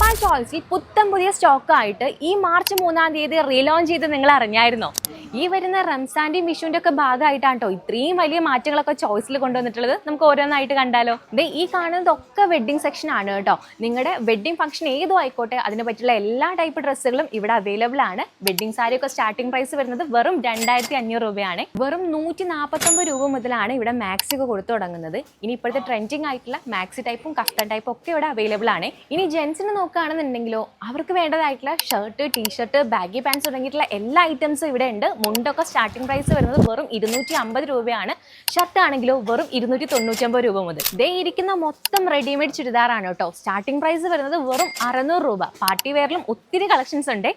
അമാന ചോയ്സിൽ പുത്തൻ പുതിയ സ്റ്റോക്കായിട്ട് ഈ മാർച്ച് 3-ാം തീയതി റീലോഞ്ച് ചെയ്ത് നിങ്ങൾ അറിഞ്ഞായിരുന്നോ? ഈ വരുന്ന റംസാന്റെയും വിഷുവിന്റെ ഒക്കെ ഭാഗമായിട്ടാണ് കേട്ടോ ഇത്രയും വലിയ മാറ്റങ്ങളൊക്കെ ചോയ്സിൽ കൊണ്ടുവന്നിട്ടുള്ളത്. നമുക്ക് ഓരോന്നായിട്ട് കണ്ടാലോ? ഈ കാണുന്നതൊക്കെ വെഡ്ഡിംഗ് സെക്ഷൻ ആണ് കേട്ടോ. നിങ്ങളുടെ വെഡ്ഡിംഗ് ഫംഗ്ഷൻ ഏതും ആയിക്കോട്ടെ അതിനെ പറ്റിയുള്ള എല്ലാ ടൈപ്പ് ഡ്രസ്സുകളും ഇവിടെ അവൈലബിൾ ആണ്. വെഡ്ഡിംഗ് സാരി ഒക്കെ സ്റ്റാർട്ടിംഗ് പ്രൈസ് വരുന്നത് വെറും 2500 രൂപയാണ്. വെറും 149 രൂപ മുതലാണ് ഇവിടെ മാക്സി ഒക്കെ കൊടുത്തു തുടങ്ങുന്നത്. ഇനി ഇപ്പോഴത്തെ ട്രെൻഡിങ് ആയിട്ടുള്ള മാക്സി ടൈപ്പും കഫ്താൻ ടൈപ്പും ഒക്കെ ഇവിടെ അവൈലബിൾ ആണ്. ഇനി ജെൻസിന് നോക്കുകയാണെന്നുണ്ടെങ്കിലോ അവർക്ക് വേണ്ടതായിട്ടുള്ള ഷർട്ട്, ടീഷർട്ട്, ബാഗി പാൻസ് തുടങ്ങിയിട്ടുള്ള എല്ലാ ഐറ്റംസും ഇവിടെ ഉണ്ട്. മുണ്ടൊക്കെ സ്റ്റാർട്ടിംഗ് പ്രൈസ് വരുന്നത് വെറും 250 രൂപയാണ്. ഷർട്ട് ആണെങ്കിലോ വെറും 299 രൂപ മുതൽ. ഇരിക്കുന്ന മൊത്തം റെഡിമെയ്ഡ് ചുരിദാറാണ് കേട്ടോ. സ്റ്റാർട്ടിംഗ് പ്രൈസ് വരുന്നത് വെറും 600 രൂപ. പാർട്ടി വെയറിലും ഒത്തിരി കളക്ഷൻസ് ഉണ്ട്.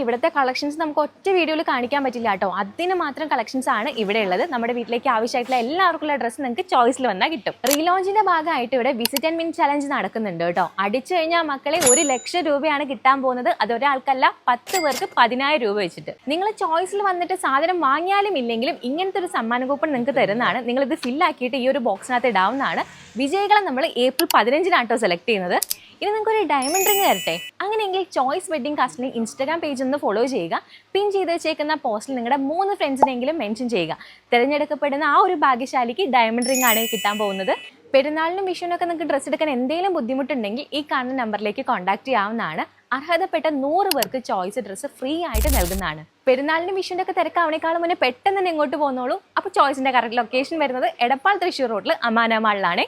ഇവിടുത്തെ കളക്ഷൻസ് നമുക്ക് ഒറ്റ വീഡിയോയിൽ കാണിക്കാൻ പറ്റില്ല കേട്ടോ. അതിന് മാത്രം കളക്ഷൻസ് ആണ് ഇവിടെ ഉള്ളത്. നമ്മുടെ വീട്ടിലേക്ക് ആവശ്യമായിട്ടുള്ള എല്ലാവർക്കുള്ള ഡ്രസ്സ് നിങ്ങൾക്ക് ചോയ്സിൽ വന്നാൽ കിട്ടും. റീലോഞ്ചിന്റെ ഭാഗമായിട്ട് ഇവിടെ വിസിറ്റ് ആൻഡ് വിൻ ചലഞ്ച് നടക്കുന്നുണ്ട് കേട്ടോ. അടിച്ചു കഴിഞ്ഞാൽ മക്കളെ 1 ലക്ഷം രൂപയാണ് കിട്ടാൻ പോകുന്നത്. അത് ഒരാൾക്കല്ല, 10 പേർക്ക് 10,000 രൂപ വെച്ചിട്ട്. നിങ്ങൾ ചോയ്സിൽ വന്നിട്ട് സാധനം വാങ്ങിയാലും ഇല്ലെങ്കിലും ഇങ്ങനത്തെ ഒരു സമ്മാന കൂപ്പൺ നിങ്ങൾക്ക് തരുന്നതാണ്. നിങ്ങൾ ഇത് ഫില്ലാക്കിയിട്ട് ഈ ഒരു ബോക്സിനകത്ത് ഇടാവുന്നതാണ്. വിജയികളെ നമ്മൾ ഏപ്രിൽ 15-നാണ് കേട്ടോ സെലക്ട് ചെയ്യുന്നത്. ഇനി നിങ്ങൾക്ക് ഒരു ഡയമണ്ട് റിംഗ് തരട്ടെ. അങ്ങനെയെങ്കിൽ ചോയ്സ് വെഡിങ് കാസ്റ്റിനെ ഇൻസ്റ്റാഗ്രാം പേജ് ഒന്ന് ഫോളോ ചെയ്യുക. പിൻ ചെയ്ത് വെച്ചേക്കുന്ന പോസ്റ്റിൽ നിങ്ങളുടെ 3 ഫ്രണ്ട്സിനെങ്കിലും മെൻഷൻ ചെയ്യുക. തിരഞ്ഞെടുക്കപ്പെടുന്ന ആ ഒരു ഭാഗ്യശാലിക്ക് ഡയമണ്ട് റിംഗ് ആണ് കിട്ടാൻ പോകുന്നത്. പെരുന്നാളിനും വിഷുവിനൊക്കെ നിങ്ങൾക്ക് ഡ്രസ്സ് എടുക്കാൻ എന്തെങ്കിലും ബുദ്ധിമുട്ടുണ്ടെങ്കിൽ ഈ കാണുന്ന നമ്പറിലേക്ക് കോൺടാക്ട് ചെയ്യാവുന്നതാണ്. അർഹതപ്പെട്ട 100 പേർക്ക് ചോയ്സ് ഡ്രസ്സ് ഫ്രീ ആയിട്ട് നൽകുന്നതാണ്. പെരുന്നാളിനും വിഷുവിൻ്റെ ഒക്കെ തിരക്കാവണേക്കാളും മുന്നേ പെട്ടെന്ന് തന്നെ ഇങ്ങോട്ട് പോകുന്നോളൂ. അപ്പോൾ ചോയ്സിന്റെ കറക്റ്റ് ലൊക്കേഷൻ വരുന്നത് എടപ്പാൾ തൃശ്ശൂർ റോഡിൽ അമാന മാളിലാണ്.